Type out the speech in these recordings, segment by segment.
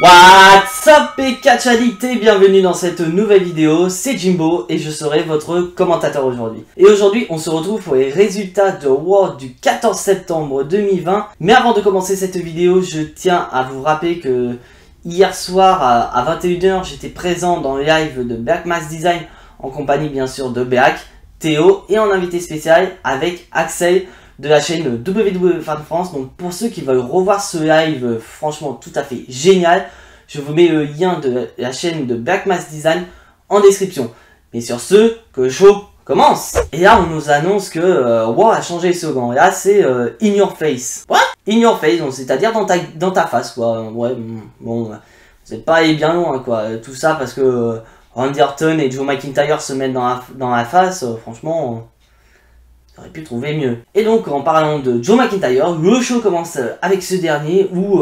What's up les catch addicts, bienvenue dans cette nouvelle vidéo, c'est Jimbo et je serai votre commentateur aujourd'hui. Et aujourd'hui on se retrouve pour les résultats de World du 14 septembre 2020. Mais avant de commencer cette vidéo, je tiens à vous rappeler que hier soir à 21 h j'étais présent dans le live de Berkmas Design en compagnie bien sûr de Beak, Théo et en invité spécial avec Axel de la chaîne WWE Fan France. Donc pour ceux qui veulent revoir ce live franchement tout à fait génial, je vous mets le lien de la chaîne de Berkmas Design en description. Mais sur ce, que le show commence. Et là on nous annonce que WoW a changé le slogan. Et là c'est in your face. What? In your face, c'est-à-dire dans ta face quoi. Ouais, bon, vous n'êtes pas allé bien loin quoi. Tout ça parce que Randy Orton et Drew McIntyre se mettent dans la face, franchement... J'aurais pu trouver mieux. Et donc en parlant de Drew McIntyre, le show commence avec ce dernier où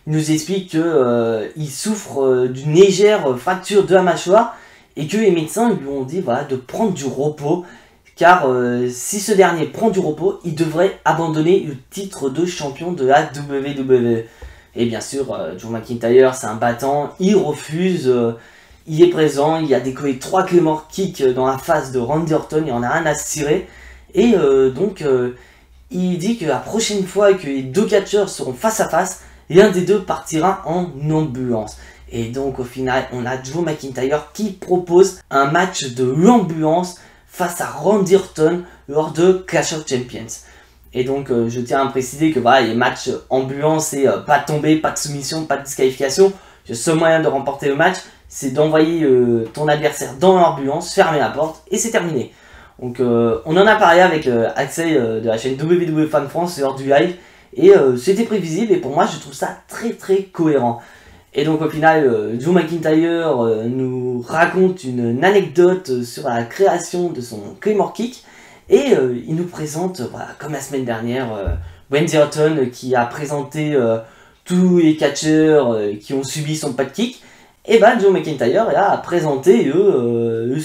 il nous explique que il souffre d'une légère fracture de la mâchoire et que les médecins lui ont dit voilà, de prendre du repos car si ce dernier prend du repos, il devrait abandonner le titre de champion de la WWE. Et bien sûr, Drew McIntyre c'est un battant, il refuse, il est présent, il a décollé 3 Claymore Kick dans la face de Randy Orton, il en a rien à se tirer. Et donc, il dit que la prochaine fois que les deux catcheurs seront face à face, l'un des deux partira en ambulance. Et donc, au final, on a Drew McIntyre qui propose un match de l'ambulance face à Randy Orton lors de Clash of Champions. Et donc, je tiens à préciser que voilà, les matchs ambulance, c'est pas de tomber, pas de soumission, pas de disqualification. Le seul moyen de remporter le match, c'est d'envoyer ton adversaire dans l'ambulance, fermer la porte et c'est terminé. Donc on en a parlé avec Axel de la chaîne WWE Fan France lors du live et c'était prévisible et pour moi je trouve ça très cohérent. Et donc au final Drew McIntyre nous raconte une anecdote sur la création de son Claymore Kick et il nous présente, voilà, comme la semaine dernière, Randy Orton qui a présenté tous les catcheurs qui ont subi son pad kick. Et ben Drew McIntyre a présenté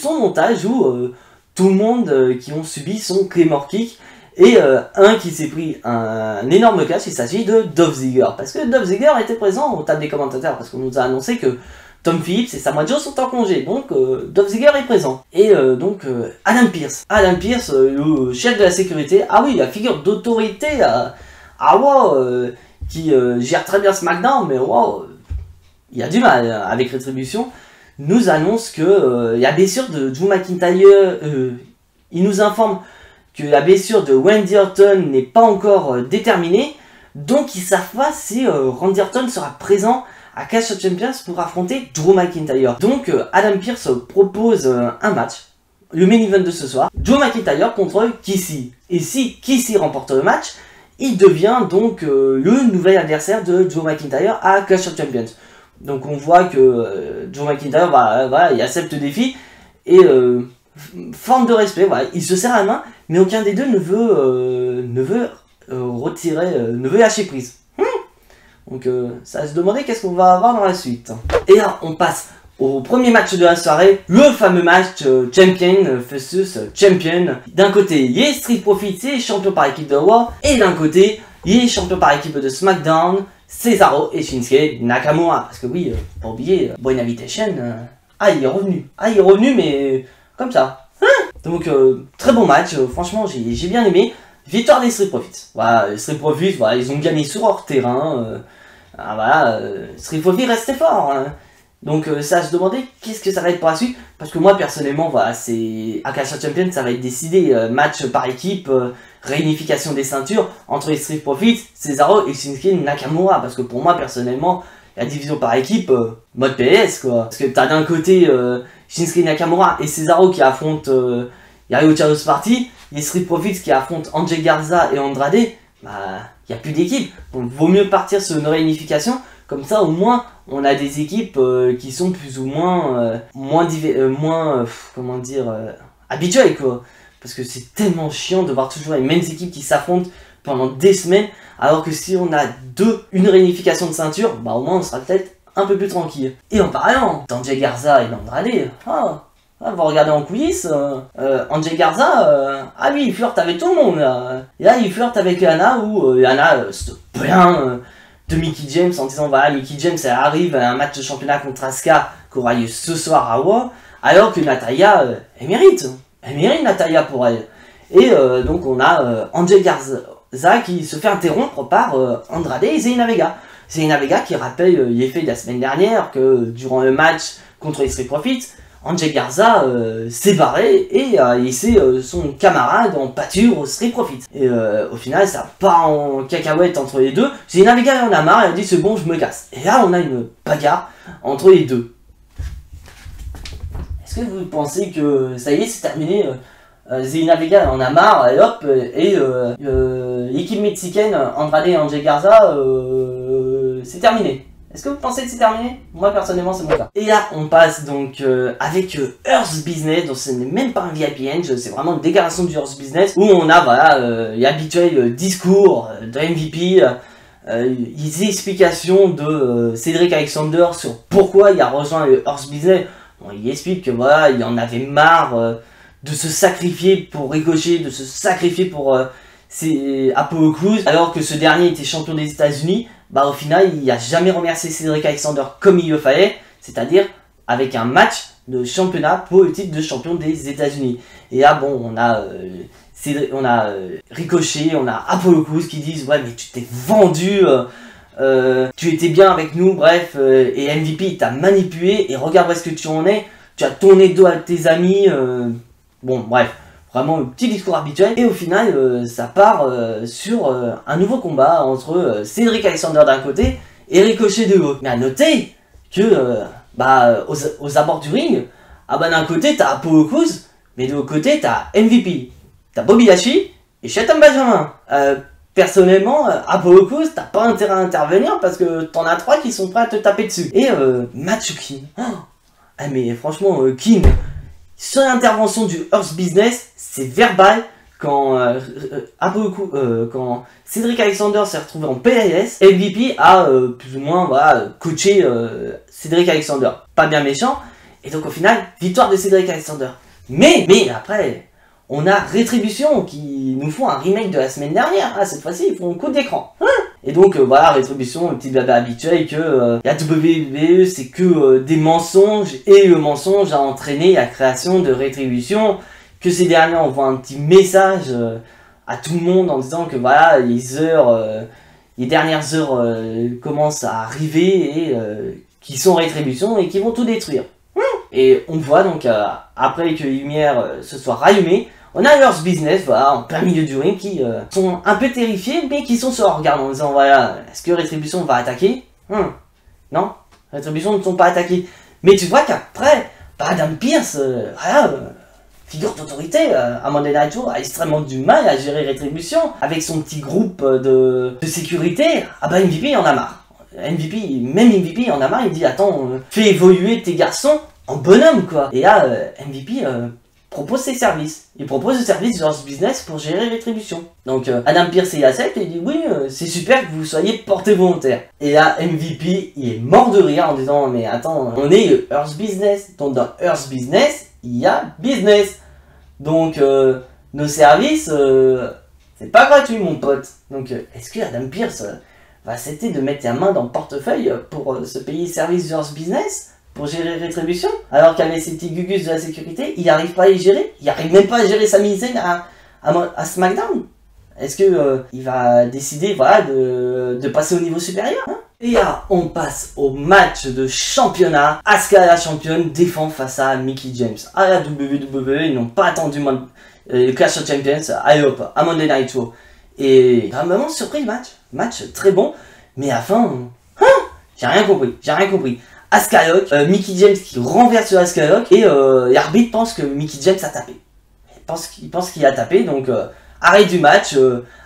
son montage où tout le monde qui ont subi son Claymore Kick et un qui s'est pris un énorme catch, il s'agit de Dolph Ziggler parce que Dolph Ziggler était présent au table des commentateurs parce qu'on nous a annoncé que Tom Phillips et Samoa Joe sont en congé, donc Dolph Ziggler est présent. Et donc Adam Pearce, le chef de la sécurité, ah oui, la figure d'autorité wow, qui gère très bien SmackDown, mais wow, il y a du mal avec Rétribution, nous annonce que la blessure de Drew McIntyre, il nous informe que la blessure de Randy Orton n'est pas encore déterminée, donc ils savent pas si Randy Orton sera présent à Clash of Champions pour affronter Drew McIntyre. Donc Adam Pearce propose un match, le main event de ce soir, Drew McIntyre contre Kissy. Et si Kissy remporte le match, il devient donc le nouvel adversaire de Drew McIntyre à Clash of Champions. Donc on voit que Drew McIntyre, voilà, il accepte le défi et forme de respect, voilà, il se serre la main, mais aucun des deux ne veut lâcher prise. Donc ça va se demander qu'est-ce qu'on va avoir dans la suite. Et là on passe au premier match de la soirée, le fameux match Champion versus Champion. D'un côté, les Street Profits, les champions par équipe de Raw, et d'un côté, les champions par équipe de SmackDown, Cesaro et Shinsuke Nakamura. Parce que oui, pas oublier, Boy Invitation, il est revenu, mais comme ça. Donc, très bon match, franchement, j'ai bien aimé. Victoire des Street Profits. Voilà, les Street Profits, voilà, ils ont gagné sur leur terrain. Street Profits restaient forts. Donc, ça se demandait qu'est-ce que ça va être pour la suite. Parce que moi, personnellement, voilà, c'est à Clash of Champions, ça va être décidé. Match par équipe, réunification des ceintures entre les Street Profits, Cesaro et Shinsuke Nakamura. Parce que pour moi, personnellement, la division par équipe, mode PS quoi. Parce que t'as d'un côté Shinsuke Nakamura et Cesaro qui affrontent Yari Ucharo's Party, les Street Profits qui affrontent Angel Garza et Andrade, bah y a plus d'équipe. Donc vaut mieux partir sur une réunification, comme ça au moins on a des équipes qui sont plus ou moins habituées quoi. Parce que c'est tellement chiant de voir toujours les mêmes équipes qui s'affrontent pendant des semaines, alors que si on a une réunification de ceinture, bah au moins on sera peut-être un peu plus tranquille. Et en parlant d'Angel Garza et d'Andrade, vous regardez en coulisses, Angel Garza, lui il flirte avec tout le monde là. Et là il flirte avec Lana, où Lana se plaint de Mickie James en disant voilà, Mickie James elle arrive à un match de championnat contre Asuka qui aura lieu ce soir à Raw, alors que Natalya, elle mérite Natalya pour elle. Et donc on a Angel Garza qui se fait interrompre par Andrade et Zelina Vega. Zelina Vega qui rappelle l'effet de la semaine dernière que durant le match contre les Street Profits, Angel Garza s'est barré et a laissé son camarade en pâture aux Street Profits. Et au final, ça part en cacahuète entre les deux. Zelina Vega en a marre, elle dit c'est bon, je me casse. Et là, on a une bagarre entre les deux. Est-ce que vous pensez que ça y est, c'est terminé Zelina Vega en a marre, et hop, et l'équipe mexicaine, Andrade et Angel Garza, c'est terminé. Est-ce que vous pensez que c'est terminé? Moi personnellement c'est mon cas. Et là on passe donc avec Earth Business, donc ce n'est même pas un VIP Henge, c'est vraiment une déclaration du Earth Business où on a voilà l'habituel discours de MVP, les explications de Cédric Alexander sur pourquoi il a rejoint le Earth Business. Bon, il explique que voilà, il en avait marre de se sacrifier pour Ricochet, de se sacrifier pour Apollo Crews, alors que ce dernier était champion des États-Unis. Bah au final il n'a jamais remercié Cédric Alexander comme il le fallait, c'est-à-dire avec un match de championnat pour le titre de champion des États-Unis. Et là bon on a Ricochet, on a Apollo Crews qui disent ouais mais tu t'es vendu, tu étais bien avec nous, bref, et MVP t'a manipulé et regarde où est-ce que tu en es, tu as tourné le dos à tes amis, bon bref. Vraiment le petit discours habituel, et au final ça part sur un nouveau combat entre Cédric Alexander d'un côté et Ricochet de l'autre. Mais à noter que aux abords du ring, ah bah d'un côté t'as Apollo Crews, mais de l'autre côté t'as MVP, t'as Bobby Lashley et Shelton Benjamin. Personnellement, Apollo Crews, t'as pas intérêt à intervenir parce que t'en as 3 qui sont prêts à te taper dessus. Et Macho King, mais franchement King, sur l'intervention du Earth Business, c'est verbal quand quand Cédric Alexander s'est retrouvé en PLS, MVP a plus ou moins voilà, coaché Cédric Alexander. Pas bien méchant, et donc au final, victoire de Cédric Alexander. Mais après, on a Rétribution qui nous font un remake de la semaine dernière. Ah, cette fois-ci, ils font un coup d'écran. Et donc voilà, Rétribution, le petit blabla habituel que la WWE c'est que des mensonges, et le mensonge a entraîné la création de Rétribution, que ces derniers envoient un petit message à tout le monde en disant que voilà, les dernières heures commencent à arriver et qui sont Rétribution et qui vont tout détruire. Et on voit donc après que les lumières se soient rallumées, on a Earth Business, voilà, en plein milieu du ring, qui sont un peu terrifiés, mais qui sont sur leur garde en disant, voilà, est-ce que Rétribution va attaquer? Non, Rétribution ne sont pas attaqués. Mais tu vois qu'après, Adam Pearce, voilà, figure d'autorité, à Monday Night Raw, a extrêmement du mal à gérer Rétribution, avec son petit groupe de sécurité. Ah bah MVP en a marre. Même MVP en a marre, il dit, attends, fais évoluer tes garçons en bonhomme, quoi. Et là, MVP... propose ses services. Il propose le service de Earth Business pour gérer Rétribution. Donc Adam Pearce il accepte et il dit oui, c'est super que vous soyez porté volontaire. Et là MVP il est mort de rire en disant mais attends, on est Earth Business. Donc dans Earth Business il y a business. Donc nos services c'est pas gratuit mon pote. Donc est-ce que Adam Pearce va accepter de mettre la main dans le portefeuille pour se payer service de Earth Business pour gérer Rétribution, alors qu'avec ses petits gugus de la sécurité, il n'arrive pas à les gérer, il n'arrive même pas à gérer Sami Zayn à SmackDown. Est-ce que il va décider voilà, de passer au niveau supérieur Et là, on passe au match de championnat. Asuka, la championne, défend face à Mickie James. À la WWE, ils n'ont pas attendu le Clash of Champions, allez hop, à Monday Night Raw. Et vraiment surpris le match très bon, mais à la fin, j'ai rien compris. Asuka Lock, Mickie James qui renverse le Asuka Lock et l'arbitre pense que Mickie James a tapé. Il pense qu'il a tapé, donc arrêt du match,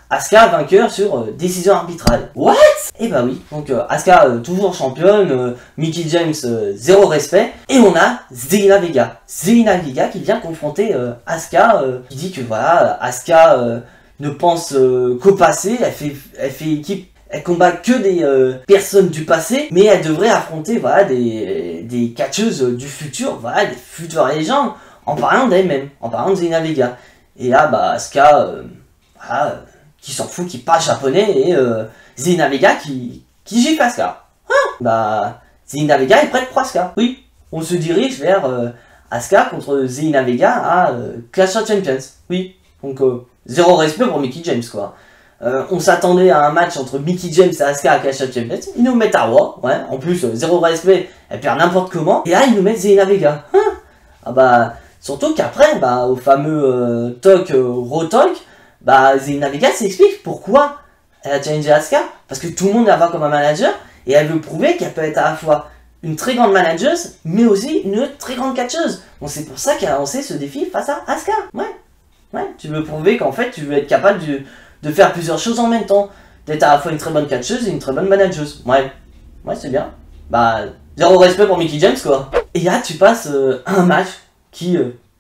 Asuka vainqueur sur décision arbitrale. What? Et bah oui, donc Asuka toujours championne, Mickie James zéro respect, et on a Zelina Vega. Zelina Vega qui vient confronter Asuka, qui dit que voilà, Asuka ne pense qu'au passé, elle fait équipe. Elle combat que des personnes du passé, mais elle devrait affronter voilà, des catcheuses du futur, voilà, des futures légendes, en parlant d'elle-même, en parlant de Zelina Vega. Et là, bah, Asuka, voilà, qui s'en fout, qui parle japonais, et Zelina Vega qui qui gifle Asuka. Bah, Zelina Vega est prête pour Asuka. Oui, on se dirige vers Asuka contre Zelina Vega à Clash of Champions. Oui, donc zéro respect pour Mickie James, quoi. On s'attendait à un match entre Mickie James et Asuka à Clash of Champions. Ils nous mettent à Raw, ouais. En plus, zéro respect, elle perd n'importe comment. Et là, ils nous mettent Zelina Vega. Ah bah, surtout qu'après, bah, au fameux talk, Raw Talk, bah, Zelina Vega s'explique pourquoi elle a challengé Asuka. Parce que tout le monde la voit comme un manager et elle veut prouver qu'elle peut être à la fois une très grande manageuse, mais aussi une très grande catcheuse. Donc c'est pour ça qu'elle a lancé ce défi face à Asuka. Ouais, tu veux prouver qu'en fait, tu veux être capable de faire plusieurs choses en même temps. D'être à la fois une très bonne catcheuse et une très bonne manageuse. Ouais, c'est bien. Bah, zéro respect pour Mickie James, quoi. Et là, tu passes un match qui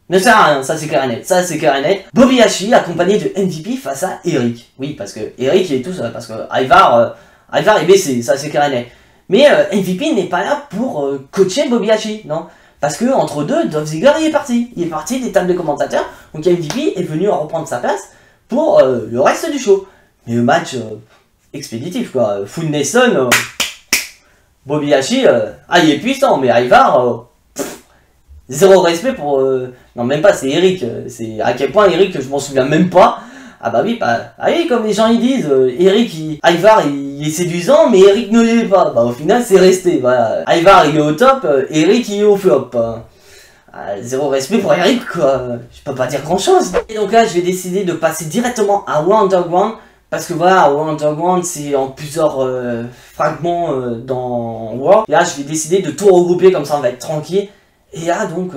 ne sert à rien, ça c'est clair et net. Bobby Lashley accompagné de MVP face à Eric. Oui, parce que Eric il est tout seul, parce que Ivar est blessé, ça c'est clair et net. Mais MVP n'est pas là pour coacher Bobby Lashley, non. Parce que entre deux, Dolph Ziggler il est parti des tables de commentateurs, donc MVP est venu reprendre sa place pour le reste du show. Mais le match expéditif, quoi. Full Nelson, Bobby Lashley, il est puissant, mais Ivar, zéro respect pour... non, même pas, c'est Eric. C'est à quel point Eric, je m'en souviens même pas. Ah bah oui, comme les gens ils disent, Ivar il est séduisant, mais Eric ne l'est pas. Bah au final, c'est resté. Voilà. Ivar il est au top, Eric il est au flop. Zéro respect pour Eric, quoi. Je peux pas dire grand chose. Et donc là, je vais décider de passer directement à Raw Underground. Parce que voilà, Raw Underground, c'est en plusieurs fragments dans Raw. Et là, je vais décider de tout regrouper, comme ça on va être tranquille. Et là, donc,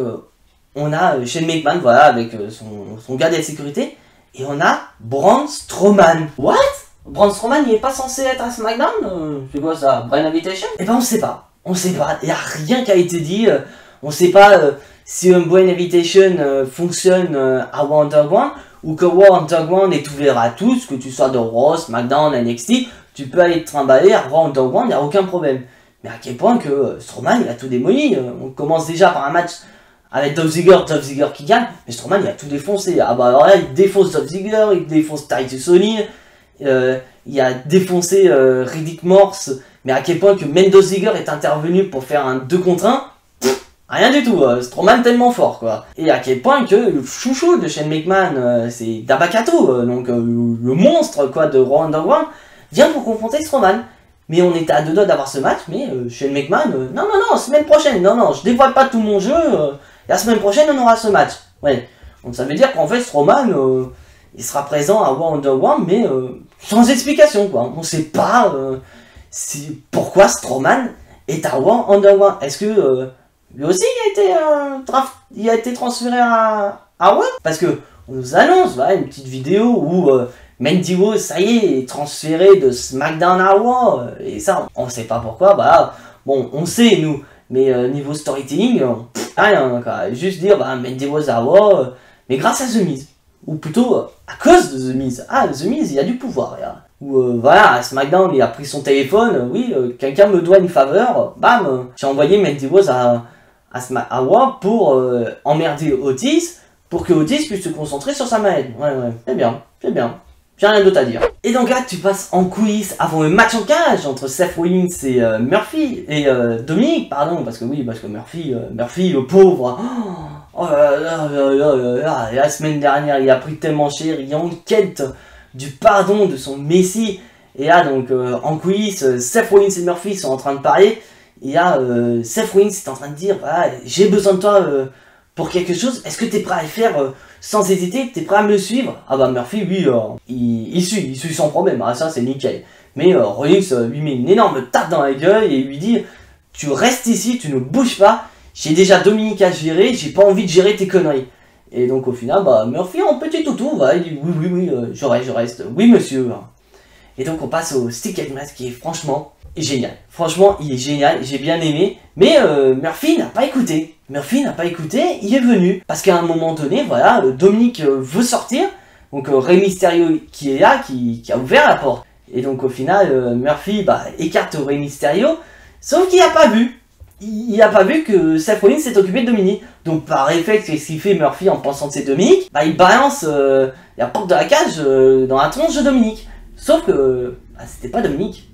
on a Shane McMahon, voilà, avec son gars de la sécurité. Et on a Braun Strowman. What? Braun Strowman, il est pas censé être à SmackDown? C'est quoi ça? Brain Invitation? Eh ben, on sait pas. Il y a rien qui a été dit. On sait pas si un Brain Invitation fonctionne à Raw Underground. Ou que Raw Underground est ouvert à tous. Que tu sois de Raw, SmackDown, NXT. Tu peux aller te trimballer à Raw Underground, il n'y a aucun problème. Mais à quel point que Strowman, il a tout démoli. On commence déjà par un match avec Dolph Ziggler qui gagne, mais Strowman il a tout défoncé. Ah bah alors là, il défonce Dolph Ziggler, il défonce Titus O'Neil, il a défoncé Riddick Morse, mais à quel point que Dolph Ziggler est intervenu pour faire un 2 contre 1, rien du tout, Strowman tellement fort, quoi. Et à quel point que le chouchou de Shane McMahon, c'est Dabakato, donc le monstre, quoi, de Raw Underground, vient pour confronter Strowman. Mais on était à deux doigts d'avoir ce match, mais Shane McMahon, non, semaine prochaine, non, je dévoile pas tout mon jeu, la semaine prochaine on aura ce match. Ouais, donc ça veut dire qu'en fait Strowman, il sera présent à Raw Underground, mais sans explication, quoi. On sait pas pourquoi Strowman est à Raw Underground. Est-ce que lui aussi il a été transféré à Raw? Parce que on nous annonce, voilà, une petite vidéo où Mandy Rose, ça y est transféré de SmackDown à Raw, et ça, on sait pas pourquoi, bah, bon, on sait, nous, mais niveau storytelling, rien, quoi. Juste dire, bah, Mandy Rose à Raw, mais grâce à The Miz, ou plutôt, à cause de The Miz. Ah, The Miz, il a du pouvoir, là. Ou, voilà, à SmackDown, il a pris son téléphone, oui, quelqu'un me doit une faveur, bam, j'ai envoyé Mandy Rose à Raw pour emmerder Otis, pour que Otis puisse se concentrer sur sa manette. Ouais, c'est bien. J'ai rien d'autre à dire. Et donc là, tu passes en coulisses avant le match en cage entre Seth Rollins et Murphy, et Dominic, pardon, parce que Murphy, le pauvre, oh là, la semaine dernière, il a pris tellement cher, il est en quête du pardon de son messie, et là, donc, en coulisses, Seth Rollins et Murphy sont en train de parler, et là, Seth Rollins est en train de dire, ah, j'ai besoin de toi pour quelque chose, est-ce que t'es prêt à le faire sans hésiter, t'es prêt à me le suivre? Ah bah Murphy, lui, il suit sans problème, ah, ça c'est nickel. Mais Rollins lui met une énorme tape dans la gueule et lui dit, tu restes ici, tu ne bouges pas, j'ai déjà Dominic à gérer, j'ai pas envie de gérer tes conneries. Et donc au final, bah Murphy en petit toutou, bah, il dit, oui, je reste, oui monsieur. Et donc on passe au stick and match qui est franchement génial. Franchement, il est génial, j'ai bien aimé. Mais Murphy n'a pas écouté. Il est venu. Parce qu'à un moment donné, voilà, Dominic veut sortir. Donc Rey Mysterio qui est là, qui a ouvert la porte. Et donc au final, Murphy écarte Rey Mysterio. Sauf qu'il n'a pas vu. Il n'a pas vu que Seth Rollins s'est occupé de Dominic. Donc par réflexe, qu'est-ce qu'il fait Murphy en pensant que c'est Dominic? Il balance la porte de la cage dans la tronche de Dominic. Sauf que c'était pas Dominic.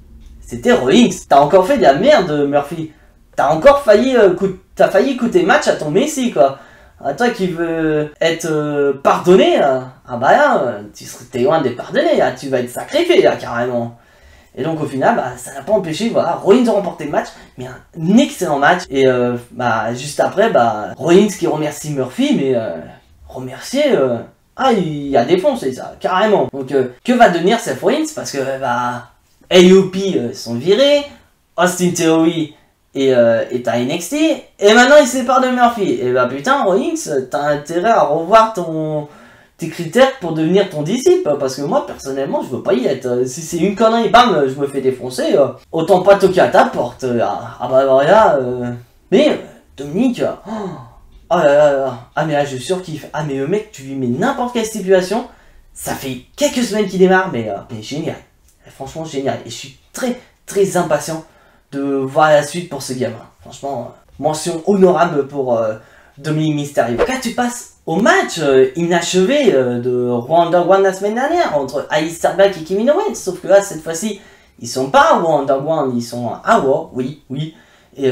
c'était Rollins. T'as encore fait de la merde, Murphy. T'as encore failli, coûter match à ton Messi, quoi. À toi qui veux être pardonné, ah bah là, t'es loin d'être pardonné, là, tu vas être sacrifié, là, carrément. Et donc au final, bah, ça n'a pas empêché, voilà, Rollins a remporté le match, mais un excellent match. Et bah, juste après, bah, Rollins qui remercie Murphy, mais remercier, ah, il a défoncé ça, carrément. Donc que va devenir Seth Rollins? Parce que bah, AOP sont virés, Austin Theory est à NXT, et maintenant il se sépare de Murphy. Et bah putain, Rollins, t'as intérêt à revoir tes critères pour devenir ton disciple, parce que moi personnellement je veux pas y être. Si c'est une connerie, bam, je me fais défoncer, autant pas toquer à ta porte. Ah bah voilà, mais Dominique, oh là là là, ah mais là je surkiffe. Ah mais le mec, tu lui mets n'importe quelle stipulation, ça fait quelques semaines qu'il démarre, mais génial, franchement génial. Et je suis très impatient de voir la suite pour ce gamin. Franchement, mention honorable pour Dominique Mysterio. Là tu passes au match inachevé de Raw Underground la semaine dernière entre Aleister Black et Kevin Owens. Sauf que là, cette fois-ci, ils sont pas à Raw Underground, ils sont à Raw, oui. Et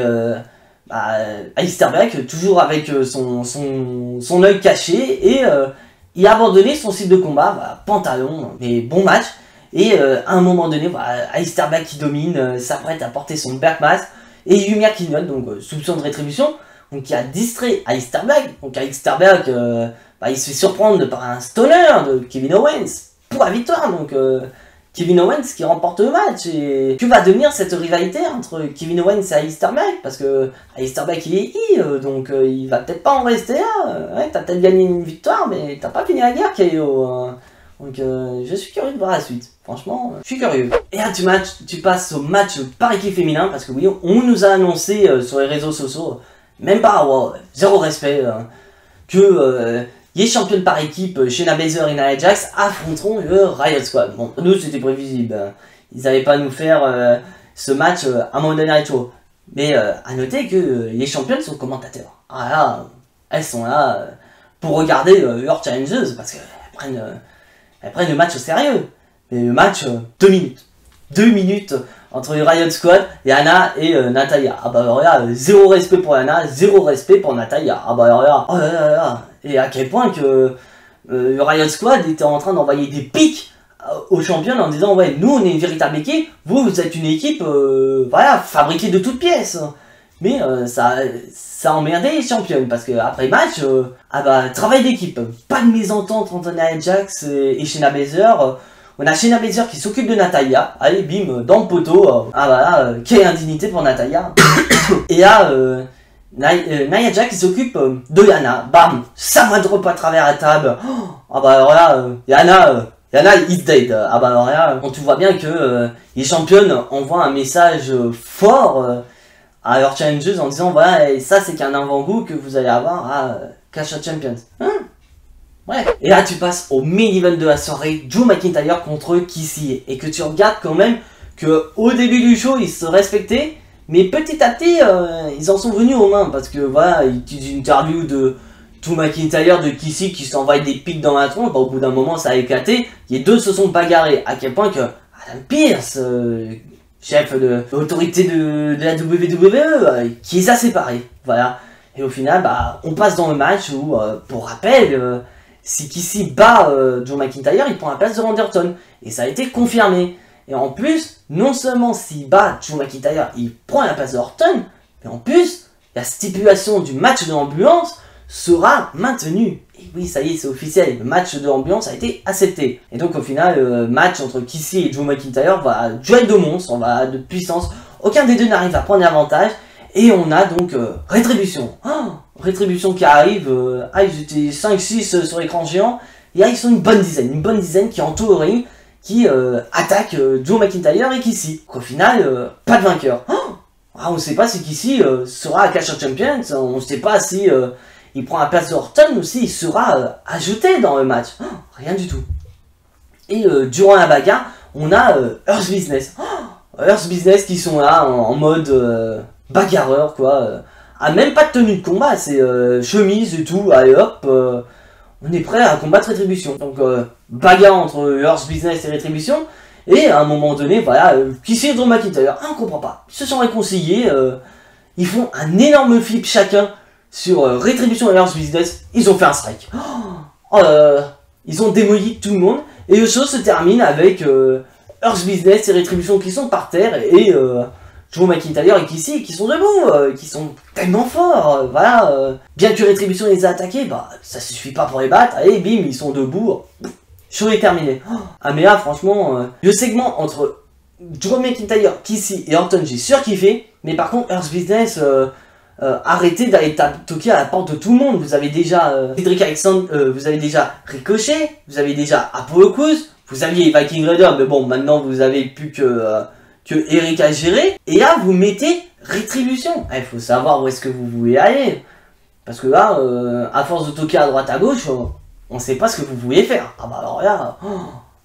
Aleister Black, toujours avec son œil caché, et il a abandonné son style de combat, bah, pantalon, mais bon match. Et à un moment donné, bah, Aleister Black qui domine, s'apprête à porter son Black Mask, et Yuya Kinyon, donc soupçon de rétribution, donc qui a distrait Aleister Black. Donc Aleister Black, bah, il se fait surprendre par un stunner de Kevin Owens pour la victoire. Donc Kevin Owens qui remporte le match. Et que va devenir cette rivalité entre Kevin Owens et Aleister Black? Parce que Aleister Black il est heel, donc il va peut-être pas en rester là. Ouais, t'as peut-être gagné une victoire, mais t'as pas fini la guerre, KO. Donc je suis curieux de voir la suite. Franchement, je suis curieux. Et là tu passes au match par équipe féminin, parce que oui, on nous a annoncé sur les réseaux sociaux, même pas, wow, zéro respect, que les championnes par équipe, Shayna Baszler et Nia Jax, affronteront le Riot Squad. Bon, nous c'était prévisible, ils n'allaient pas nous faire ce match à Monday Night Raw. Mais à noter que les championnes sont commentateurs. Ah là, elles sont là pour regarder leurs challengeuses, parce qu'elles prennent le match au sérieux. Mais le match, 2 minutes. 2 minutes entre Riot Squad et Anna et Natalya. Ah bah alors là, zéro respect pour Anna, zéro respect pour Natalya. Ah bah alors là, oh là là là. Et à quel point que le Riot Squad était en train d'envoyer des pics aux championnes en disant ouais, nous on est une véritable équipe, vous êtes une équipe voilà, fabriquée de toutes pièces. Mais ça a emmerdé les championnes, parce que après match, ah bah travail d'équipe, pas de mésentente entre Nia Jax et Shayna Baszler. On a Shayna Baszler qui s'occupe de Natalya, allez bim, dans le poteau, ah bah là, quelle indignité pour Natalya. Et là, Nia Jax qui s'occupe de Yana, bam, ça moindre pas à travers la table. Ah bah alors là, Yana is dead. Ah bah alors là, on te voit bien que les championnes envoient un message fort à leurs challengers en disant voilà, et ça c'est qu'un avant-goût que vous allez avoir à Clash of Champions. Ouais. Et là tu passes au main event de la soirée, Drew McIntyre contre Kissy, et que tu regardes quand même que au début du show ils se respectaient, mais petit à petit ils en sont venus aux mains, parce que voilà, ils utilisent une interview de Drew McIntyre de Kissy qui s'envoie des pics dans la tronche, bah, au bout d'un moment ça a éclaté, les deux se sont bagarrés, à quel point que Adam Pearce, chef de l'autorité de la WWE, qui les a séparés, voilà. Et au final, bah, on passe dans le match où, pour rappel, si Kissy bat Drew McIntyre, il prend la place de Randy Orton. Et ça a été confirmé. Et en plus, non seulement s'il bat Drew McIntyre, il prend la place de Orton, mais en plus, la stipulation du match de l'ambulance sera maintenue. Et oui, ça y est, c'est officiel, le match de l'ambulance a été accepté. Et donc au final, le match entre Kissy et Drew McIntyre va duel de monstres, on va de puissance. Aucun des deux n'arrive à prendre l'avantage. Et on a donc Rétribution. Rétribution qui arrive, ils étaient 5-6 sur l'écran géant. Et là, ils sont une bonne dizaine qui entoure le ring, qui attaque Drew McIntyre et Kissy. Au final, pas de vainqueur. On ne sait pas si Kissy sera à Clash of Champions, on ne sait pas si il prend la place de Orton ou s'il sera ajouté dans le match. Rien du tout. Et durant la bagarre, on a Earth Business. Earth Business qui sont là en mode bagarreur, quoi. Même pas de tenue de combat, c'est chemise et tout, allez hop, on est prêt à combattre Rétribution. Donc bagarre entre Earth Business et Rétribution. Et à un moment donné, voilà, qui c'est Drew McIntyre? Ah, on comprend pas. Ils se sont réconciliés, ils font un énorme flip chacun sur Rétribution et Earth Business. Ils ont fait un strike. Ils ont démoli tout le monde. Et le show se termine avec Earth Business et Rétribution qui sont par terre et Drew McIntyre et Kissy qui sont debout, qui sont tellement forts, voilà. Bien que Rétribution les a attaqués, bah ça suffit pas pour les battre, allez bim, ils sont debout, show est terminé. Ah mais là franchement, le segment entre Drew McIntyre, Kissy et Orton j'ai surkiffé, mais par contre Earth Business, arrêtez d'aller toquer à la porte de tout le monde. Vous avez déjà Cedric Alexander, vous avez déjà Ricochet, vous avez déjà Apollo Crews, vous aviez Viking Raider, mais bon maintenant vous avez plus que Eric à gérer. Et là vous mettez Rétribution. Il faut savoir où est-ce que vous voulez aller. Parce que là, à force de toquer à droite à gauche, on sait pas ce que vous voulez faire. Ah bah alors là,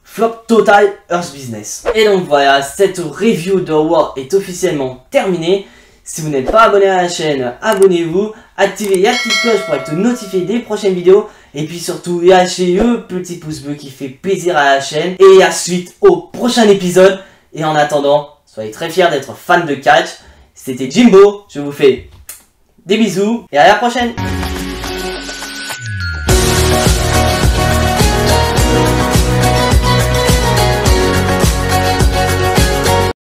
flop total Earth Business. Et donc voilà, cette review de War est officiellement terminée. Si vous n'êtes pas abonné à la chaîne, abonnez-vous, activez la petite cloche pour être notifié des prochaines vidéos. Et puis surtout, lâchez le petit pouce bleu qui fait plaisir à la chaîne. Et à suite au prochain épisode. Et en attendant, soyez très fiers d'être fan de catch. C'était Jimbo, je vous fais des bisous et à la prochaine.